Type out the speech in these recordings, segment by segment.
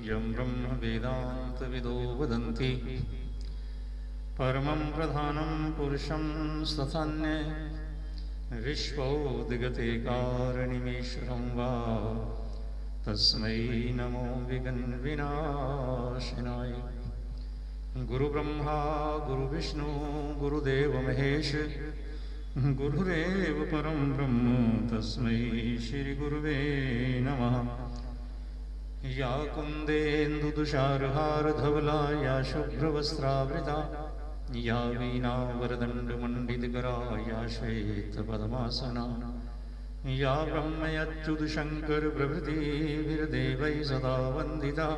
यं ब्रह्म वेदान्तविदो वदन्ति परमं प्रधानं पुरुषं स्थान्ये विश्वोद्गते कारणीमीश्वरं वा तस्मै नमो विघ्नविनाशिनाय। गुरुब्रह्मा गुरुविष्णु गुरुदेव महेश गुरुरेव परं ब्रह्म तस्मै श्रीगुरुवे नमः। या कुन्देन्दुतुषारहारधवला या शुभ्रवस्त्रावृता या वीणावरदण्डमण्डितकरा या श्वेतपद्मासना या ब्रह्मयच्युतशङ्करप्रभृतिभिर्देवैः सदा वन्दिता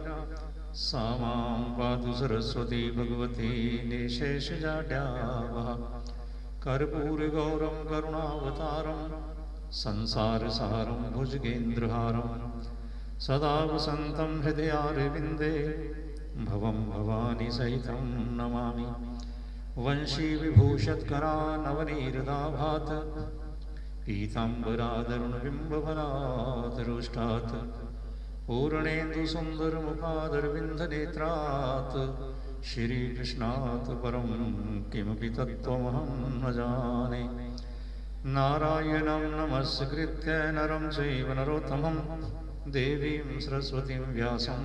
सा मां पातु सरस्वती भगवती निःशेषजाड्यावः। कर्पूरगौरं करुणावतारं संसारसारं भुजगेन्द्रहारं सदा वसन्तं हृदयारविन्दे भवं भवानी सहितं नमामि। वंशीविभूषत्करानवनीरदाभात् पीताम्बरादरुणबिम्बफलादरोष्टात् पूर्णेन्दुसुन्दरमुखादरविन्दनेत्रात् श्रीकृष्णात् परं किमपि तत्त्वमहं न जाने। नारायणं नमस्कृत्य नरं चैव नरोत्तमं देवीं सरस्वतीं व्यासं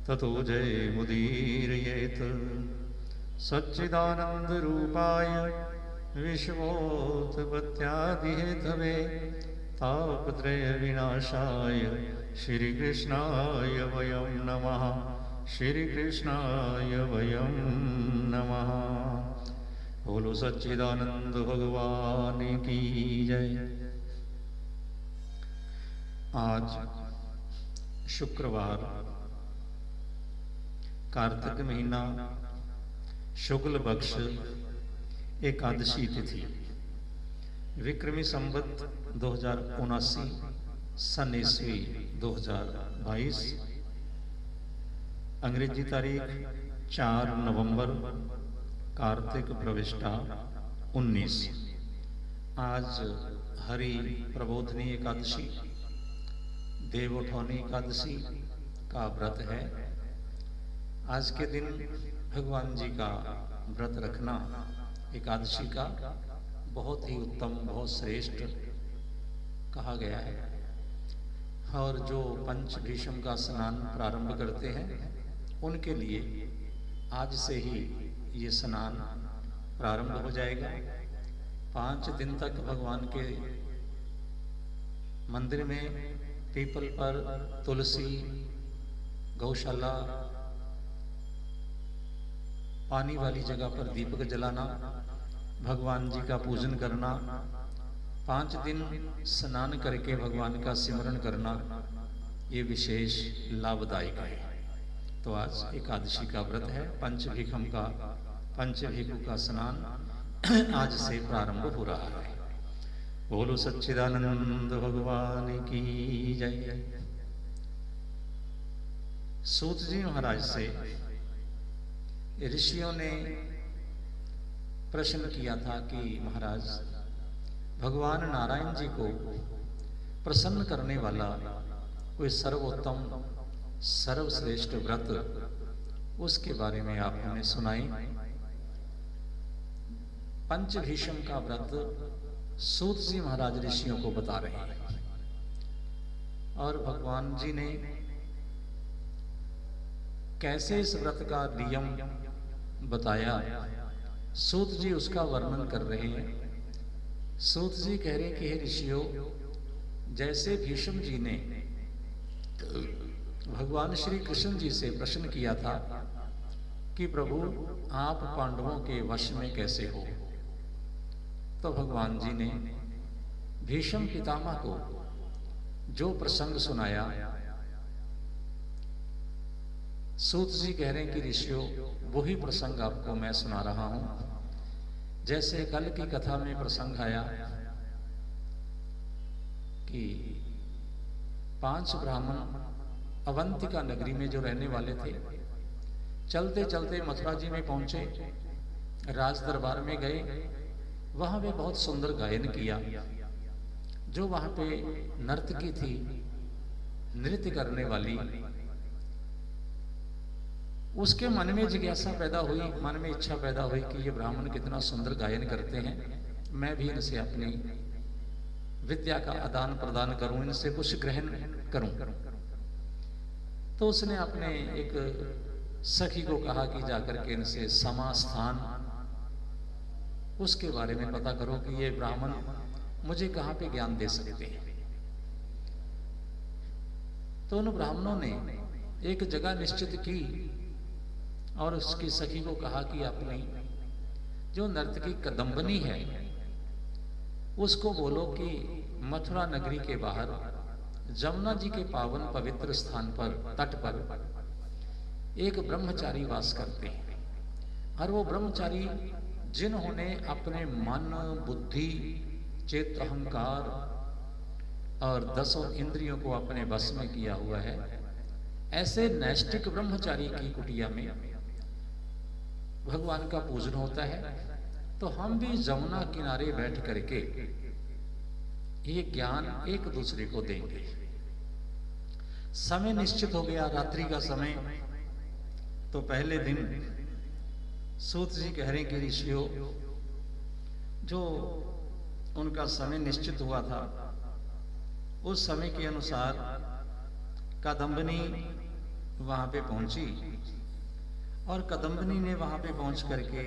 ततो जयमुदीरयेत्। सच्चिदानन्दरूपाय विश्वोत्पत्त्यादिहेतवे तापत्रयविनाशाय श्रीकृष्णाय वयं नमः। श्रीकृष्णाय वयं नमः। बोलो सच्चिदानंद भगवान की जय। आज शुक्रवार कार्तिक महीना शुक्ल पक्ष एकादशी तिथि विक्रमी संवत 2079 सन ईस्वी 2022 अंग्रेजी तारीख 4 नवंबर कार्तिक प्रविष्टा 19। आज हरि प्रबोधनी एकादशी देवोठौनी एकादशी का व्रत है। आज के दिन भगवान जी का व्रत रखना एकादशी का बहुत ही उत्तम बहुत श्रेष्ठ कहा गया है। और जो पंच भीष्म का स्नान प्रारंभ करते हैं उनके लिए आज से ही ये स्नान प्रारंभ हो जाएगा। 5 दिन तक भगवान के मंदिर में पीपल पर तुलसी गौशाला पानी वाली जगह पर दीपक जलाना भगवान जी का पूजन करना 5 दिन स्नान करके भगवान का सिमरन करना ये विशेष लाभदायक है। तो आज एकादशी का व्रत है। पंचभीखु का स्नान आज से प्रारंभ हो रहा है। बोलो सच्चिदानंद भगवान की जय। सूत जी महाराज से ऋषियों ने प्रश्न किया था कि महाराज भगवान नारायण जी को प्रसन्न करने वाला कोई सर्वोत्तम सर्वश्रेष्ठ व्रत उसके बारे में आप हमें सुनाएं। पंचभीषम का व्रत सूत जी महाराज ऋषियों को बता रहे हैं और भगवान जी ने कैसे इस व्रत का नियम बताया सूत जी उसका वर्णन कर रहे हैं। सूत जी कह रहे कि हे ऋषियों, जैसे भीष्म जी ने भगवान श्री कृष्ण जी से प्रश्न किया था कि प्रभु आप पांडवों के वश में कैसे हो, तो भगवान जी ने भीष्म पितामह को जो प्रसंग सुनाया सूत जी कह रहे हैं कि ऋषियों वही प्रसंग आपको मैं सुना रहा हूं। जैसे कल की कथा में प्रसंग आया कि 5 ब्राह्मण अवंतिका नगरी में जो रहने वाले थे चलते चलते मथुरा जी में पहुंचे, राज दरबार में गए, वहां वे बहुत सुंदर गायन किया। जो वहां पे नर्तकी थी, नृत्य करने वाली, उसके मन में जिज्ञासा पैदा हुई, मन में इच्छा पैदा हुई कि ये ब्राह्मण कितना सुंदर गायन करते हैं, मैं भी इनसे अपनी विद्या का आदान प्रदान करूं, इनसे कुछ ग्रहण करूं। तो उसने अपने एक सखी को कहा कि जाकर के इनसे समा स्थान उसके बारे में पता करो कि ये ब्राह्मण मुझे कहां पे ज्ञान दे सकते हैं। तो उन ब्राह्मणों ने एक जगह निश्चित की और उसकी सखी को कहा कि अपनी जो नर्तकी कदम्बनी है उसको बोलो कि मथुरा नगरी के बाहर जमुना जी के पावन पवित्र स्थान पर तट पर एक ब्रह्मचारी वास करते हैं, और वो ब्रह्मचारी जिन्होंने अपने मन, बुद्धि, चित्त, अहंकार और 10 इंद्रियों को अपने बस में किया हुआ है, ऐसे नैष्टिक ब्रह्मचारी की कुटिया में भगवान का पूजन होता है। तो हम भी जमुना किनारे बैठ करके ये ज्ञान एक दूसरे को देंगे। समय निश्चित हो गया, रात्रि का समय। तो पहले दिन सूत जी कह रहे कि ऋषियों, जो उनका समय निश्चित हुआ था उस समय के अनुसार कादम्बनी वहां पे पहुंची, और कदम्बनी ने वहां पे पहुंच करके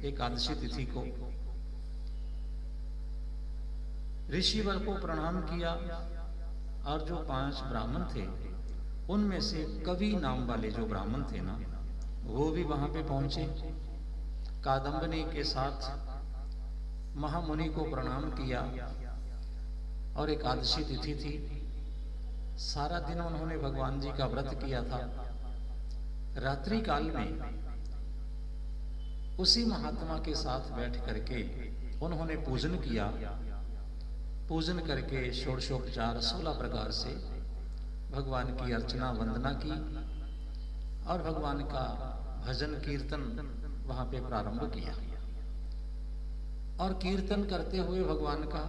एकादशी तिथि को ऋषिवर को प्रणाम किया, और जो 5 ब्राह्मण थे उनमें से कवि नाम वाले जो ब्राह्मण थे ना, वो भी वहां पे पहुंचे, कादम्बनी के साथ महामुनि को प्रणाम किया। और एकादशी तिथि थी, सारा दिन उन्होंने भगवान जी का व्रत किया था। रात्रि काल में उसी महात्मा के साथ बैठ करके उन्होंने पूजन किया। पूजन करके षोडशोपचार 16 प्रकार से भगवान की अर्चना वंदना की, और भगवान का भजन कीर्तन वहां पे प्रारंभ किया। और कीर्तन करते हुए भगवान का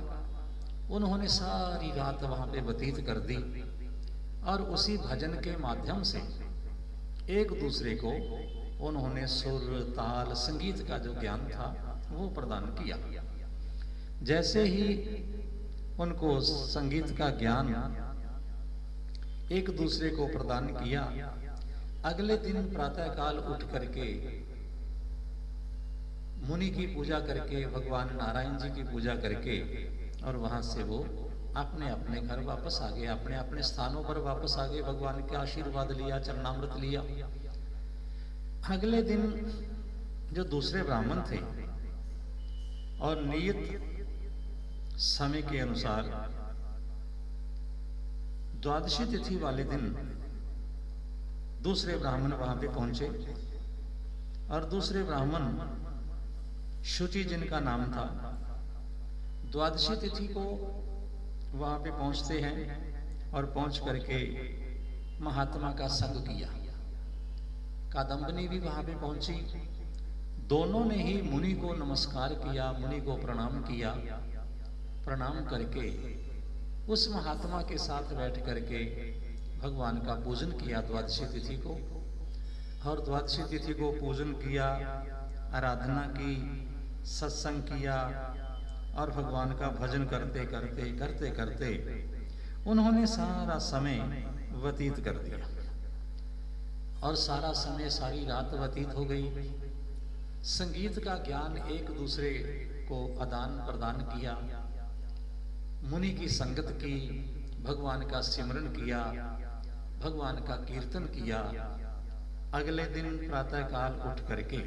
उन्होंने सारी रात वहां पे व्यतीत कर दी, और उसी भजन के माध्यम से एक दूसरे को उन्होंने सुर, ताल, संगीत का जो ज्ञान था वो प्रदान किया। जैसे ही उनको संगीत का ज्ञान एक दूसरे को प्रदान किया, अगले दिन प्रातःकाल उठ करके मुनि की पूजा करके, भगवान नारायण जी की पूजा करके, और वहां से वो अपने अपने घर वापस आ गए, अपने अपने स्थानों पर वापस आ गए, भगवान के आशीर्वाद लिया, चरणामृत लिया। अगले दिन जो दूसरे ब्राह्मण थे और नियत समय के अनुसार द्वादशी तिथि वाले दिन दूसरे ब्राह्मण वहां पे पहुंचे, और दूसरे ब्राह्मण शुचि जिनका नाम था, द्वादशी तिथि को वहां पे पहुंचते हैं, और पहुंच करके महात्मा का संग किया। कादम्बनी भी वहां पे पहुंची, दोनों ने ही मुनि को नमस्कार किया, मुनि को प्रणाम किया। प्रणाम करके उस महात्मा के साथ बैठ करके भगवान का पूजन किया द्वादशी तिथि को, और द्वादशी तिथि को पूजन किया, आराधना की, सत्संग किया, और भगवान का भजन करते करते करते करते उन्होंने सारा समय व्यतीत कर दिया, और सारा समय, सारी रात व्यतीत हो गई। संगीत का ज्ञान एक दूसरे को आदान प्रदान किया, मुनि की संगत की, भगवान का सिमरन किया, भगवान का कीर्तन किया। अगले दिन प्रातःकाल उठ करके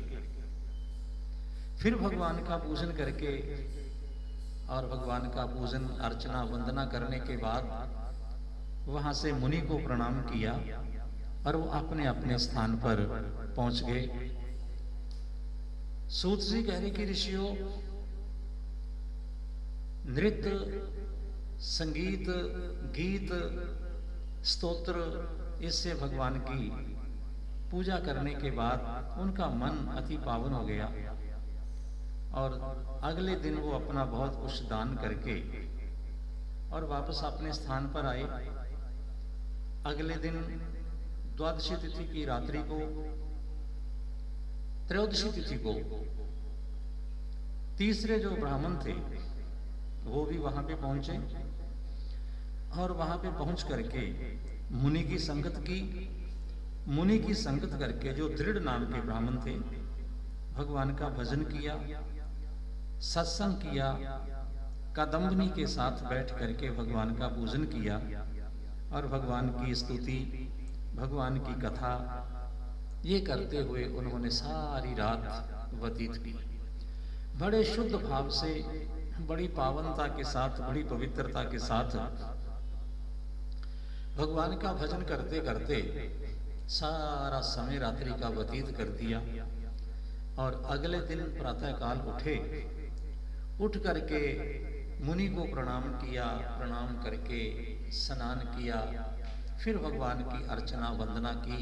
फिर भगवान का पूजन करके, और भगवान का पूजन अर्चना वंदना करने के बाद वहां से मुनि को प्रणाम किया, और वो अपने अपने स्थान पर पहुंच गए। सूत जी कह रहे कि ऋषियों, नृत्य, संगीत, गीत, स्तोत्र, इससे भगवान की पूजा करने के बाद उनका मन अति पावन हो गया, और अगले दिन वो अपना बहुत कुछ दान करके और वापस अपने स्थान पर आए। अगले दिन द्वादशी तिथि की रात्रि को त्रयोदशी तिथि को तीसरे जो ब्राह्मण थे वो भी वहां पे पहुंचे और वहां पे पहुंच करके मुनि की संगत की। मुनि की संगत करके जो दृढ़ नाम के ब्राह्मण थे भगवान का भजन किया, सत्संग किया, कादम्बनी के साथ बैठ करके भगवान का पूजन किया और भगवान की स्तुति, भगवान की कथा ये करते हुए उन्होंने सारी रात व्यतीत की। बड़े शुद्ध भाव से, बड़ी पावनता के साथ, बड़ी पवित्रता के साथ भगवान का भजन करते करते सारा समय रात्रि का व्यतीत कर दिया। और अगले दिन प्रातः काल उठे, उठ करके मुनि को प्रणाम किया, प्रणाम करके स्नान किया, फिर भगवान की अर्चना वंदना की।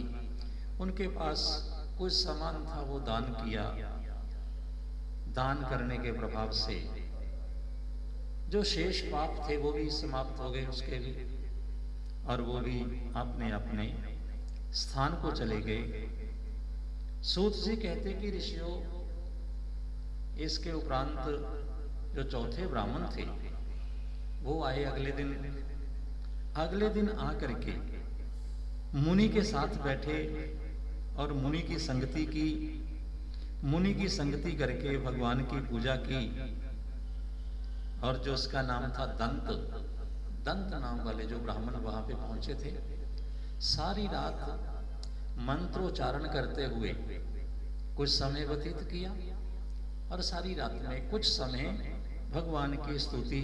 उनके पास कुछ सामान था वो दान किया। दान करने के प्रभाव से जो शेष पाप थे वो भी समाप्त हो गए उसके लिए, और वो भी अपने अपने स्थान को चले गए। सूत जी कहते कि ऋषियों, इसके उपरांत जो चौथे ब्राह्मण थे वो आए अगले दिन। अगले दिन आकर के मुनि के साथ बैठे और मुनि की संगति की। मुनि की संगति करके भगवान की पूजा की। और जो उसका नाम था दंत, दंत नाम वाले जो ब्राह्मण वहां पे पहुंचे थे, सारी रात मंत्रोच्चारण करते हुए कुछ समय व्यतीत किया और सारी रात में कुछ समय भगवान की स्तुति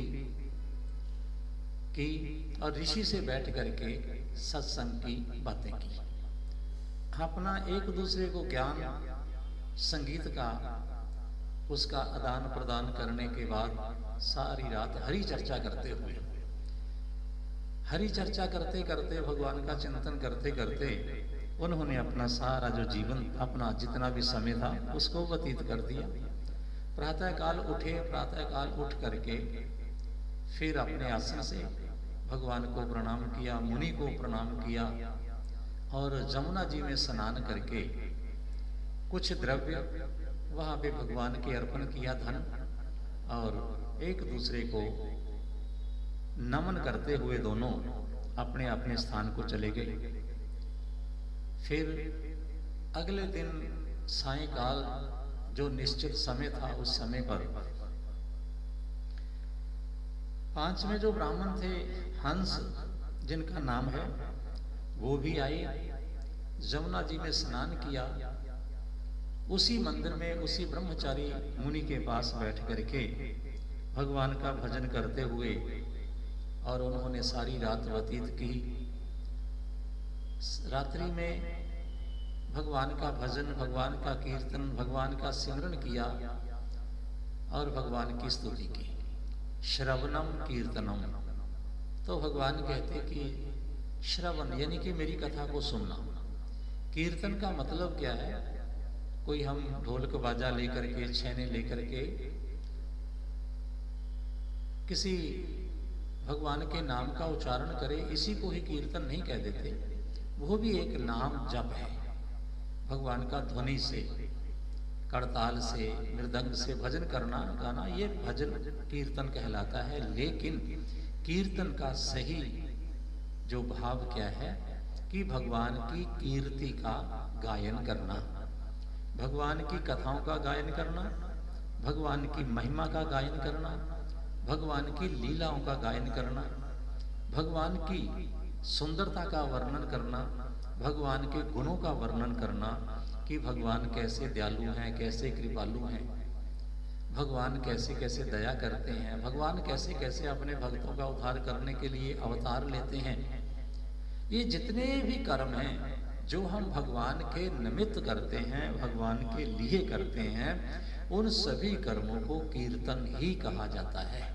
की और ऋषि से बैठ करके सत्संग की बातें की। अपना एक दूसरे को ज्ञान संगीत का उसका आदान प्रदान करने के बाद सारी रात हरि चर्चा करते हुए, हरि चर्चा करते करते, भगवान का चिंतन करते करते उन्होंने अपना सारा जो जीवन, अपना जितना भी समय था उसको व्यतीत कर दिया। प्रातः काल उठे, प्रातः काल उठ करके फिर अपने आसन से भगवान को प्रणाम किया, मुनि को प्रणाम किया और जमुना जी में स्नान करके कुछ द्रव्य वहां पे भगवान के अर्पण किया, धन, और एक दूसरे को नमन करते हुए दोनों अपने अपने स्थान को चले गए। फिर अगले दिन सायंकाल जो निश्चित समय था उस समय पर पांचवें जो ब्राह्मण थे हंस जिनका नाम है, वो भी आए, जमुना जी में स्नान किया। उसी मंदिर में उसी ब्रह्मचारी मुनि के पास बैठ करके भगवान का भजन करते हुए और उन्होंने सारी रात व्यतीत की। रात्रि में भगवान का भजन, भगवान का कीर्तन, भगवान का सिमरन किया और भगवान की स्तुति की। श्रवणम कीर्तनम, तो भगवान कहते कि श्रवण यानी कि मेरी कथा को सुनना। कीर्तन का मतलब क्या है? कोई हम ढोलक बाजा लेकर के, छैने लेकर के किसी भगवान के नाम का उच्चारण करे, इसी को ही कीर्तन नहीं कह देते। वो भी एक नाम जप है। भगवान का ध्वनि से, करताल से, मृदंग से भजन करना, गाना, ये भजन कीर्तन कहलाता है। लेकिन कीर्तन का सही जो भाव क्या है कि भगवान की कीर्ति का गायन करना, भगवान की कथाओं का गायन करना, भगवान की महिमा का गायन करना, भगवान की लीलाओं का गायन करना, भगवान की सुंदरता का वर्णन करना, भगवान के गुणों का वर्णन करना कि भगवान कैसे दयालु हैं, कैसे कृपालु हैं, भगवान कैसे कैसे दया करते हैं, भगवान कैसे कैसे अपने भक्तों का उद्धार करने के लिए अवतार लेते हैं। ये जितने भी कर्म हैं जो हम भगवान के निमित्त करते हैं, भगवान के लिए करते हैं, उन सभी कर्मों को कीर्तन ही कहा जाता है।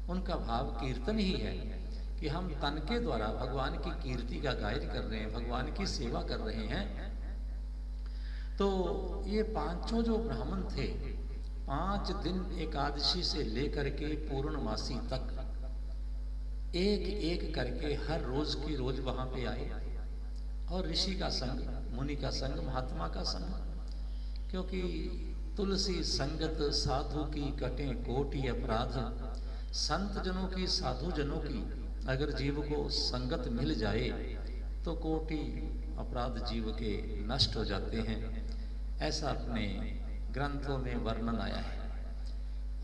उनका भाव कीर्तन ही है कि हम तन के द्वारा भगवान की कीर्ति का गायन कर रहे हैं, भगवान की सेवा कर रहे हैं। तो ये पांचों जो ब्राह्मण थे, 5 दिन एकादशी से लेकर के पूर्णमासी तक एक एक करके हर रोज की रोज वहां पे आए और ऋषि का संग, मुनि का संग, महात्मा का संग, क्योंकि तुलसी संगत साधु की कटे कोटि अपराध। संत जनों की, साधु जनों की अगर जीव को संगत मिल जाए तो कोटि अपराध जीव के नष्ट हो जाते हैं। ऐसा अपने ग्रंथों में वर्णन आया है।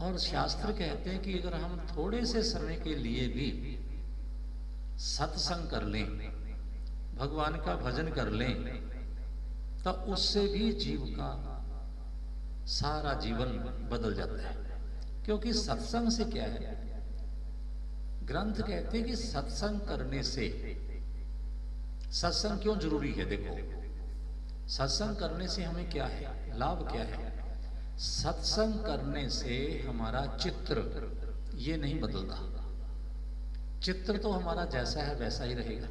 और शास्त्र कहते हैं कि अगर हम थोड़े से समय के लिए भी सत्संग कर लें, भगवान का भजन कर लें, तो उससे भी जीव का सारा जीवन बदल जाता है। क्योंकि सत्संग से क्या है, ग्रंथ कहते हैं कि सत्संग करने से, सत्संग क्यों जरूरी है? देखो, सत्संग करने से हमें क्या है, लाभ क्या है? सत्संग करने से हमारा चित्र ये नहीं बदलता। चित्र तो हमारा जैसा है वैसा ही रहेगा।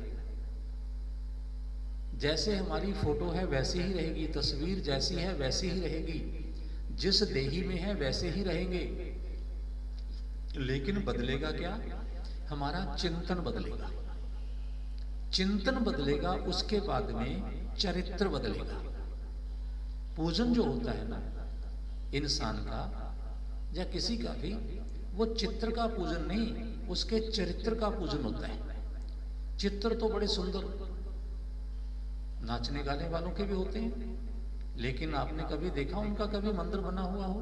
जैसे हमारी फोटो है वैसी ही रहेगी, तस्वीर जैसी है वैसी ही रहेगी, जिस देही में है वैसे ही रहेंगे। लेकिन बदलेगा क्या? हमारा चिंतन बदलेगा। चिंतन बदलेगा, उसके बाद में चरित्र बदलेगा। पूजन जो होता है ना इंसान का या किसी का भी, वो चित्र का पूजन नहीं, उसके चरित्र का पूजन होता है। चित्र तो बड़े सुंदर नाचने गाने वालों के भी होते हैं, लेकिन आपने कभी देखा उनका कभी मंदिर बना हुआ हो?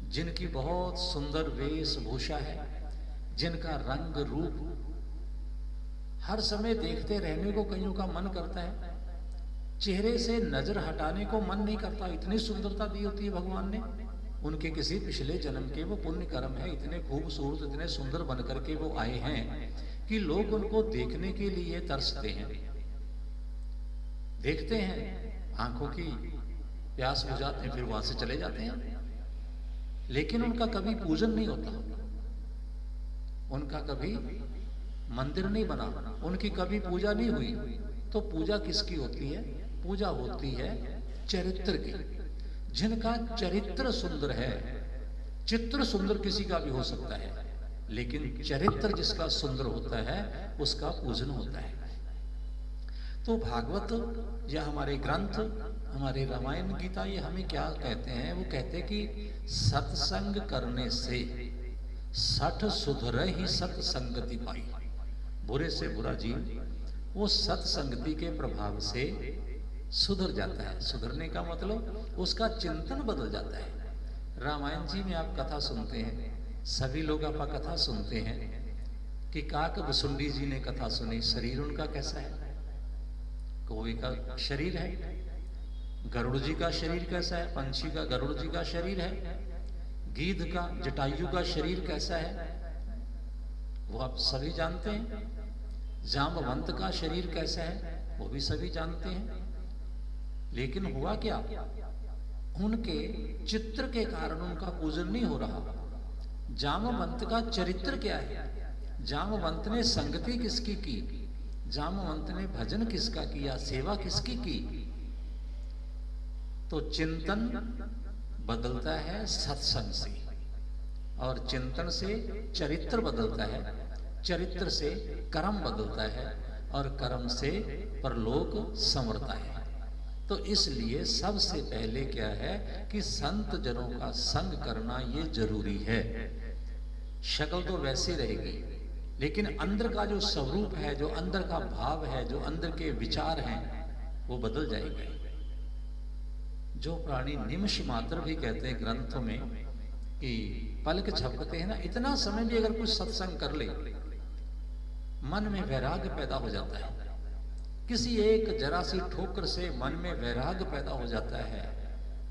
जिनकी बहुत सुंदर वेशभूषा है, जिनका रंग रूप हर समय देखते रहने को कईयों का मन करता है, चेहरे से नजर हटाने को मन नहीं करता। इतनी सुंदरता दी होती है भगवान ने। उनके किसी पिछले जन्म के वो पुण्य कर्म है, इतने खूबसूरत, इतने सुंदर बनकर के वो आए हैं कि लोग उनको देखने के लिए तरसते हैं। देखते हैं, आंखों की प्यास बुझाते हैं, फिर वहां से चले जाते हैं। लेकिन उनका कभी पूजन नहीं होता, उनका कभी मंदिर नहीं बना, उनकी कभी पूजा नहीं हुई। तो पूजा किसकी होती है? पूजा होती है चरित्र की। जिनका चरित्र सुंदर है, चित्र सुंदर किसी का भी हो सकता है, लेकिन चरित्र जिसका सुंदर होता है उसका पूजन होता है। तो भागवत या हमारे ग्रंथ, हमारे रामायण गीता, ये हमें क्या कहते हैं? वो कहते हैं कि सत्संग करने से सठ सुधर ही सत्संगति पाई। बुरे से बुरा जीव वो सत्संगति के प्रभाव से सुधर जाता है। सुधरने का मतलब उसका चिंतन बदल जाता है। रामायण जी में आप कथा सुनते हैं, सभी लोग आप कथा सुनते हैं कि काक भुसुंडी जी ने कथा सुनी। शरीर उनका कैसा है? कौवे का शरीर है। गरुड़ जी का शरीर कैसा है? पंछी का, गरुड़ जी का शरीर है। गीध का, जटायु का शरीर कैसा है वो आप सभी जानते हैं। जांबवंत का शरीर कैसा है वो भी सभी जानते हैं। लेकिन हुआ क्या? उनके चित्र के कारण उनका पूजन नहीं हो रहा। जांबवंत का चरित्र क्या है? जांबवंत ने संगति किसकी की? जांबवंत ने भजन किसका किया? सेवा किसकी की? तो चिंतन बदलता है सत्संग से, और चिंतन से चरित्र बदलता है, चरित्र से कर्म बदलता है, और कर्म से परलोक संवरता है। तो इसलिए सबसे पहले क्या है कि संत जनों का संग करना ये जरूरी है। शक्ल तो वैसी रहेगी, लेकिन अंदर का जो स्वरूप है, जो अंदर का भाव है, जो अंदर के विचार हैं, वो बदल जाएंगे। जो प्राणी निमिष मात्र भी कहते हैं ग्रंथों में कि पलक झपकते हैं ना, इतना समय भी अगर कुछ सत्संग कर ले, मन में वैराग्य पैदा हो जाता है। किसी एक जरा सी ठोकर से मन में वैराग्य पैदा हो जाता है।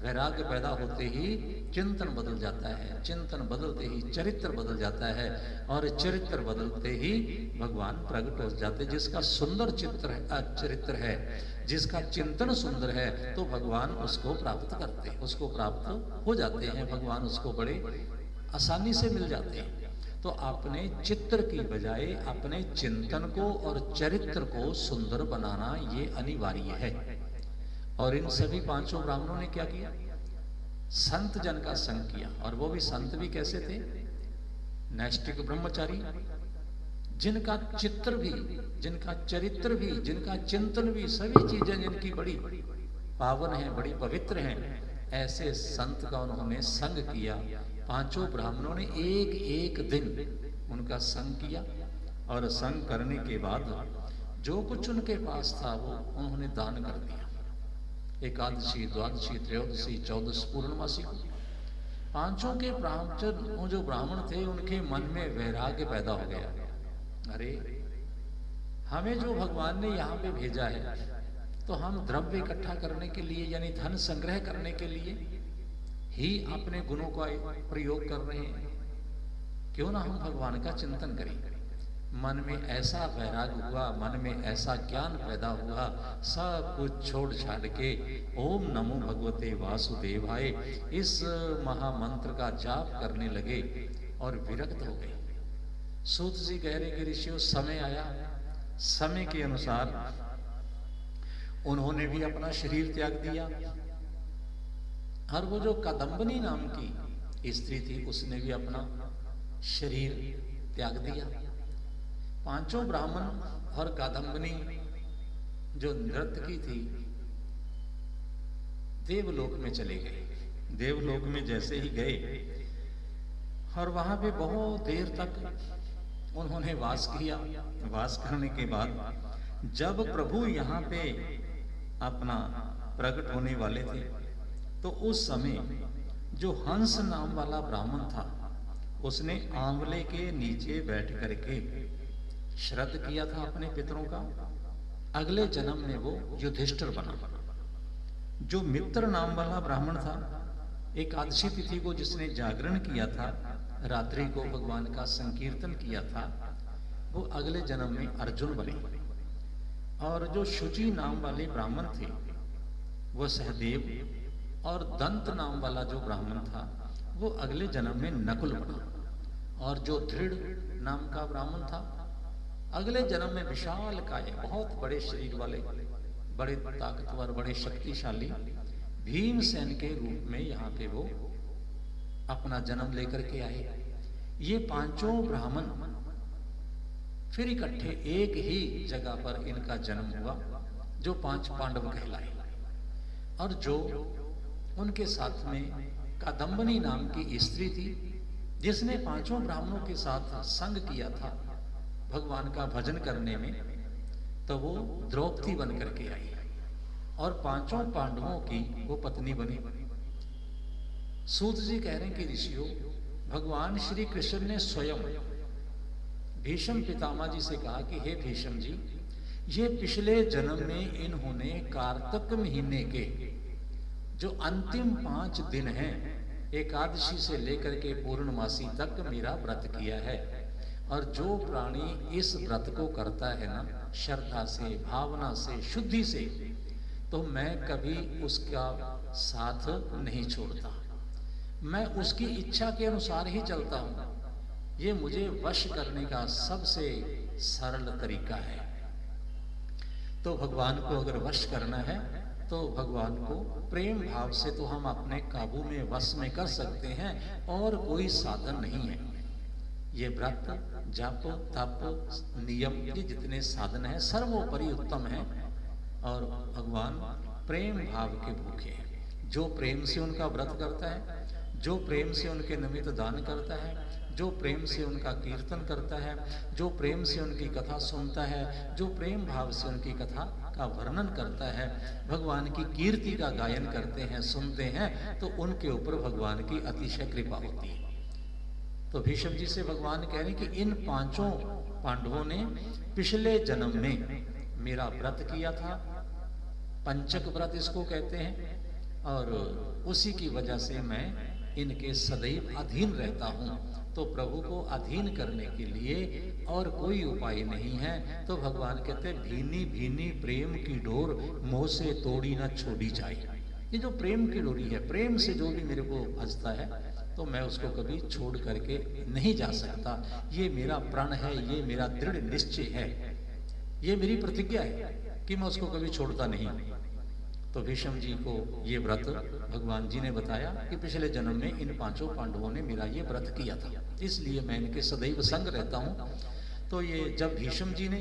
वैराग्य पैदा होते ही चिंतन बदल जाता है, चिंतन बदलते ही चरित्र बदल जाता है, और चरित्र बदलते ही भगवान प्रकट हो जाते हैं। जिसका सुंदर चरित्र है, जिसका चिंतन सुंदर है, तो भगवान उसको प्राप्त करते हैं, उसको प्राप्त हो जाते हैं। भगवान उसको बड़े आसानी से मिल जाते हैं। तो अपने चित्र की बजाय अपने चिंतन को और चरित्र को सुंदर बनाना ये अनिवार्य है। और इन सभी पांचों ब्राह्मणों ने क्या किया? संत जन का संग किया। और वो भी संत भी कैसे थे? नैष्ठिक ब्रह्मचारी, जिनका चित्र भी, जिनका चरित्र भी, जिनका चिंतन भी, सभी चीजें जिनकी बड़ी पावन हैं, बड़ी पवित्र हैं, ऐसे संत का उन्होंने संग किया। पांचों ब्राह्मणों ने एक एक दिन उनका संग किया और संग करने के बाद जो कुछ उनके पास था वो उन्होंने दान कर दिया। एकादशी, द्वादशी, त्रयोदशी, चौदश, पूर्णमासी को पांचों के ब्राह्मण जो ब्राह्मण थे उनके मन में वैराग्य पैदा हो गया। अरे हमें जो भगवान ने यहाँ पे भेजा है तो हम द्रव्य इकट्ठा करने के लिए यानी धन संग्रह करने के लिए ही अपने गुणों का प्रयोग कर रहे हैं, क्यों ना हम भगवान का चिंतन करें। मन में ऐसा वैराग्य हुआ, मन में ऐसा ज्ञान पैदा हुआ, सब कुछ छोड़ छाड़ के ओम नमो भगवते वासुदेवाय इस महामंत्र का जाप करने लगे और विरक्त हो गए। सूत जी कह रहे कि ऋषियों समय आया, समय के अनुसार उन्होंने भी अपना शरीर त्याग दिया और वो जो कादम्बनी नाम की स्त्री थी उसने भी अपना शरीर त्याग दिया। पांचों ब्राह्मण और कादम्बनी जो नर्तकी थी देवलोक में चले गए। देवलोक में जैसे ही गए और वहां पे बहुत देर तक उन्होंने वास किया। वास करने के बाद जब प्रभु यहाँ पे अपना प्रकट होने वाले थे तो उस समय जो हंस नाम वाला ब्राह्मण था उसने आंवले के नीचे बैठ करके श्राद्ध किया था अपने पितरों का। अगले जन्म में वो युधिष्ठिर बना। जो मित्र नाम वाला ब्राह्मण था, एकादशी तिथि को जिसने जागरण किया था, रात्रि को भगवान का संकीर्तन किया था, वो अगले जन्म में अर्जुन बने। और जो शुचि नाम वाले ब्राह्मण थे वो सहदेव, और दंत नाम वाला जो ब्राह्मण था वो अगले जन्म में नकुल बना। और जो दृढ़ नाम का ब्राह्मण था अगले जन्म में विशाल काय, बहुत बड़े शरीर वाले, बड़े ताकतवर, बड़े शक्तिशाली भीमसेन के रूप में यहाँ पे वो अपना जन्म लेकर के आए। ये पांचों ब्राह्मण फिर इकट्ठे एक ही जगह पर इनका जन्म हुआ, जो पांच पांडव कहलाए। और जो उनके साथ में कादम्बनी नाम की स्त्री थी जिसने पांचों ब्राह्मणों के साथ संग किया था भगवान का भजन करने में, तो वो द्रौपदी बन करके आई और पांचों पांडवों की वो पत्नी बनी। सूत जी कह रहे हैं कि ऋषियों, भगवान श्री कृष्ण ने स्वयं भीष्म पितामह जी से कहा कि हे भीष्म जी, ये पिछले जन्म में इन्होंने कार्तिक महीने के जो अंतिम 5 दिन हैं, एकादशी से लेकर के पूर्णमासी तक मेरा व्रत किया है। और जो प्राणी इस व्रत को करता है ना श्रद्धा से, भावना से, शुद्धि से, तो मैं कभी उसका साथ नहीं छोड़ता, मैं उसकी इच्छा के अनुसार ही चलता हूं। ये मुझे वश करने का सबसे सरल तरीका है। तो भगवान को अगर वश करना है तो भगवान को प्रेम भाव से तो हम अपने काबू में, वश में कर सकते हैं, और कोई साधन नहीं है। ये व्रत, जप, तप, नियम, ये जितने साधन हैं सर्वोपरि उत्तम है। और भगवान प्रेम भाव के भूखे हैं। जो प्रेम से उनका व्रत करता है, जो प्रेम से उनके निमित्त दान करता है, जो प्रेम से उनका कीर्तन करता है, जो प्रेम से उनकी कथा सुनता है, जो प्रेम भाव से उनकी कथा का वर्णन करता है, भगवान की कीर्ति का गायन करते हैं, सुनते हैं, तो उनके ऊपर भगवान की अतिशय कृपा होती है। तो भीष्म जी से भगवान कह रहे हैं कि इन पांचों पांडवों ने पिछले जन्म में मेरा व्रत किया था, पंचक व्रत इसको कहते हैं, और उसी की वजह से मैं इनके सदैव अधीन रहता हूं। तो प्रभु को अधीन करने के लिए और कोई उपाय नहीं है। तो भगवान कहते हैं, भीनी भीनी प्रेम की डोर मोह से तोड़ी ना छोड़ी जाए। ये जो प्रेम की डोरी है, प्रेम से जो भी मेरे को भजता है तो मैं उसको कभी छोड़ करके नहीं जा सकता। ये मेरा प्रण है, ये मेरा दृढ़ निश्चय है, ये मेरी प्रतिज्ञा है कि मैं उसको कभी छोड़ता नहीं। तो भीष्म जी को ये व्रत भगवान जी ने बताया कि पिछले जन्म में इन पांचों पांडवों ने मेरा ये व्रत किया था, इसलिए मैं इनके सदैव संग रहता हूं। तो ये जब भीष्म जी ने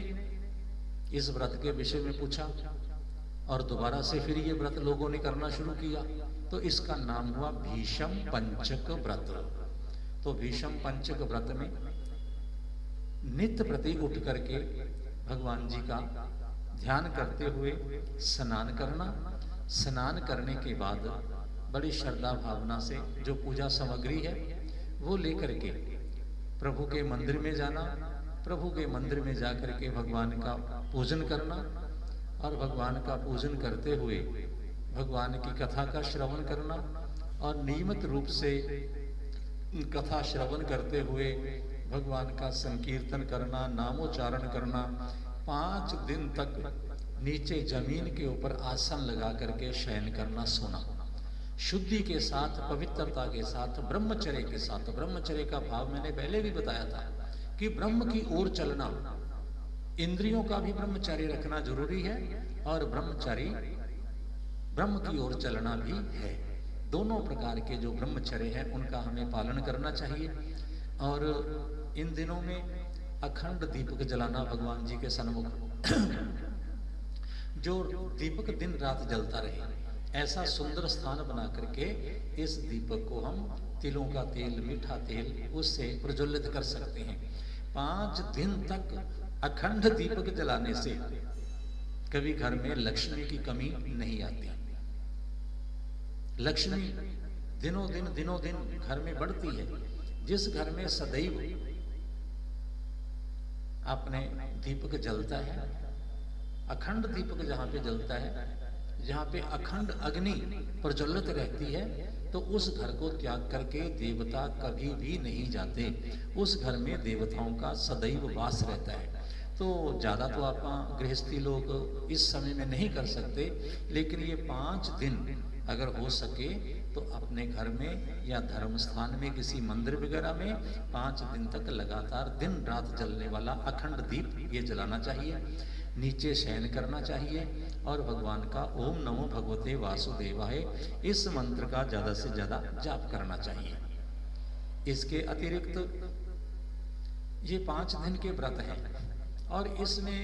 इस व्रत के विषय में पूछा और दोबारा से फिर ये व्रत लोगों ने करना शुरू किया, तो इसका नाम हुआ भीषम पंचक व्रत। तो भीषम पंचक व्रत में नित्य प्रति उठ करके भगवान जी का ध्यान करते हुए स्नान करना, स्नान करने के बाद बड़ी श्रद्धा भावना से जो पूजा सामग्री है वो लेकर के प्रभु के मंदिर में जाना, प्रभु के मंदिर में जाकर के भगवान का पूजन करना, और भगवान का पूजन करते हुए भगवान की कथा का श्रवण करना, और नियमित रूप से कथा श्रवण करते हुए भगवान का संकीर्तन करना, नामोच्चारण करना, 5 दिन तक नीचे जमीन के ऊपर आसन लगा करके शयन करना, सोना, शुद्धि के साथ, पवित्रता के साथ, ब्रह्मचर्य के साथ। ब्रह्मचर्य का भाव मैंने पहले भी बताया था कि ब्रह्म की ओर चलना, इंद्रियों का भी ब्रह्मचर्य रखना जरूरी है, और ब्रह्मचारी ब्रह्म की ओर चलना भी है। दोनों प्रकार के जो ब्रह्मचर्य है उनका हमें पालन करना चाहिए। और इन दिनों में अखंड दीपक जलाना भगवान जी के सन्मुख, जो दीपक दिन रात जलता रहे, ऐसा सुंदर स्थान बना करके इस दीपक को हम तिलों का तेल, मीठा तेल, उससे प्रज्वलित कर सकते हैं। 5 दिन तक अखंड दीपक जलाने से कभी घर में लक्ष्मी की कमी नहीं आती। लक्ष्मी दिनों दिन घर में बढ़ती है। जिस घर में सदैव अपने दीपक जलता है, अखंड दीपक जहां पे जलता है, जहां पे अखंड अग्नि प्रज्वलित रहती है, तो उस घर को त्याग करके देवता कभी भी नहीं जाते। उस घर में देवताओं का सदैव वास रहता है। तो ज्यादा तो आप गृहस्थी लोग इस समय में नहीं कर सकते, लेकिन ये 5 दिन अगर हो सके तो अपने घर में या धर्म स्थान में किसी मंदिर वगैरह में 5 दिन तक लगातार दिन रात जलने वाला अखंड दीप ये जलाना चाहिए। नीचे शयन करना चाहिए और भगवान का ओम नमो भगवते वासुदेवाय इस मंत्र का ज्यादा से ज्यादा जाप करना चाहिए। इसके अतिरिक्त ये 5 दिन के व्रत हैं, और इसमें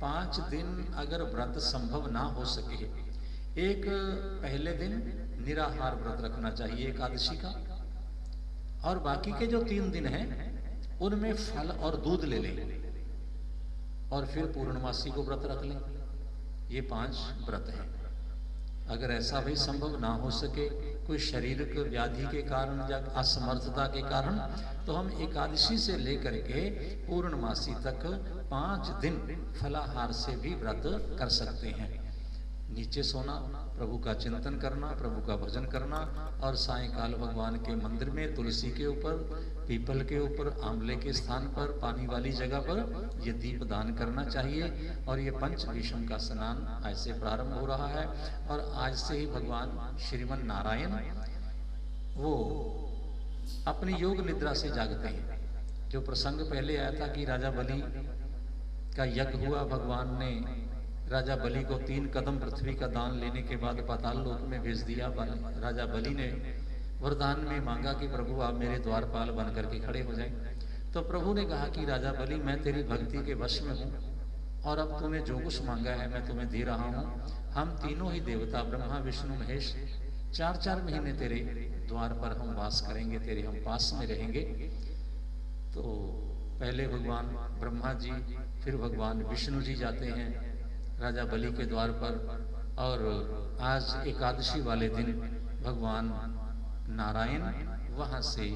5 दिन अगर व्रत संभव ना हो सके, एक पहले दिन निराहार व्रत रखना चाहिए एकादशी का, और बाकी के जो 3 दिन हैं उनमें फल और दूध ले लें, और फिर पूर्णमासी को व्रत रख लें। ये 5 व्रत हैं। अगर ऐसा भी संभव ना हो सके, कोई शारीरिक व्याधि के कारण या असमर्थता के कारण, तो हम एकादशी से लेकर के पूर्णमासी तक 5 दिन फलाहार से भी व्रत कर सकते हैं। नीचे सोना, प्रभु का चिंतन करना, प्रभु का भजन करना, और सायंकाल भगवान के मंदिर में तुलसी के ऊपर, पीपल के ऊपर, आंवले के स्थान पर, पानी वाली जगह पर ये दीप दान करना चाहिए। और ये पंचभीषम का स्नान आज से प्रारंभ हो रहा है, और आज से ही भगवान श्रीमन नारायण वो अपनी योग निद्रा से जागते हैं। जो प्रसंग पहले आया था कि राजा बलि का यज्ञ हुआ, भगवान ने राजा बलि को 3 कदम पृथ्वी का दान लेने के बाद पाताल लोक में भेज दिया। राजा बलि ने वरदान में मांगा कि प्रभु आप मेरे द्वारपाल बन करके खड़े हो जाएं। तो प्रभु ने कहा कि राजा बलि, मैं तेरी भक्ति के वश में हूँ, और अब तूने जो कुछ मांगा है मैं तुम्हें दे रहा हूँ। हम तीनों ही देवता ब्रह्मा विष्णु महेश 4-4 महीने तेरे द्वार पर हम वास करेंगे, तेरे हम पास में रहेंगे। तो पहले भगवान ब्रह्मा जी, फिर भगवान विष्णु जी जाते हैं राजा बलि के द्वार पर, और आज एकादशी वाले दिन भगवान नारायण वहां से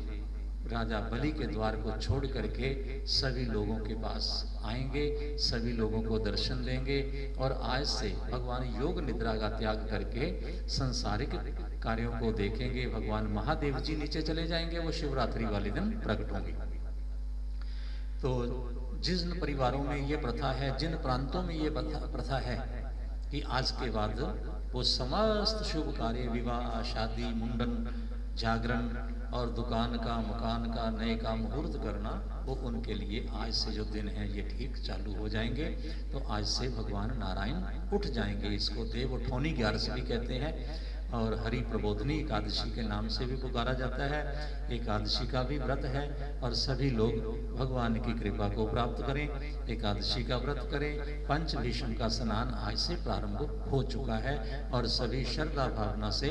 राजा बलि के द्वार को छोड़ करके सभी लोगों के पास आएंगे, सभी लोगों को दर्शन देंगे, और आज से भगवान योग निद्रा का त्याग करके संसारिक कार्यों को देखेंगे। भगवान महादेव जी नीचे चले जाएंगे, वो शिवरात्रि वाले दिन प्रकट होंगे। तो जिन परिवारों में ये प्रथा है, जिन प्रांतों में ये प्रथा है कि आज के बाद वो समस्त शुभ कार्य, विवाह, शादी, मुंडन, जागरण और दुकान का, मकान का, नए का मुहूर्त करना, वो उनके लिए आज से जो दिन है ये ठीक चालू हो जाएंगे। तो आज से भगवान नारायण उठ जाएंगे। इसको देव उठौनी 11 भी कहते हैं। और हरि प्रबोधनी एकादशी के नाम से भी पुकारा जाता है। एकादशी का भी व्रत है और सभी लोग भगवान की कृपा को प्राप्त करें, एकादशी का व्रत करें। पंचभीषण का स्नान आज से प्रारंभ हो चुका है और सभी श्रद्धा भावना से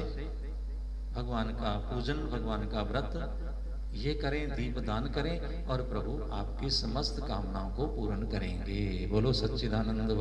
भगवान का पूजन, भगवान का व्रत ये करें, दीप दान करें और प्रभु आपकी समस्त कामनाओं को पूर्ण करेंगे। बोलो सच्चिदानंद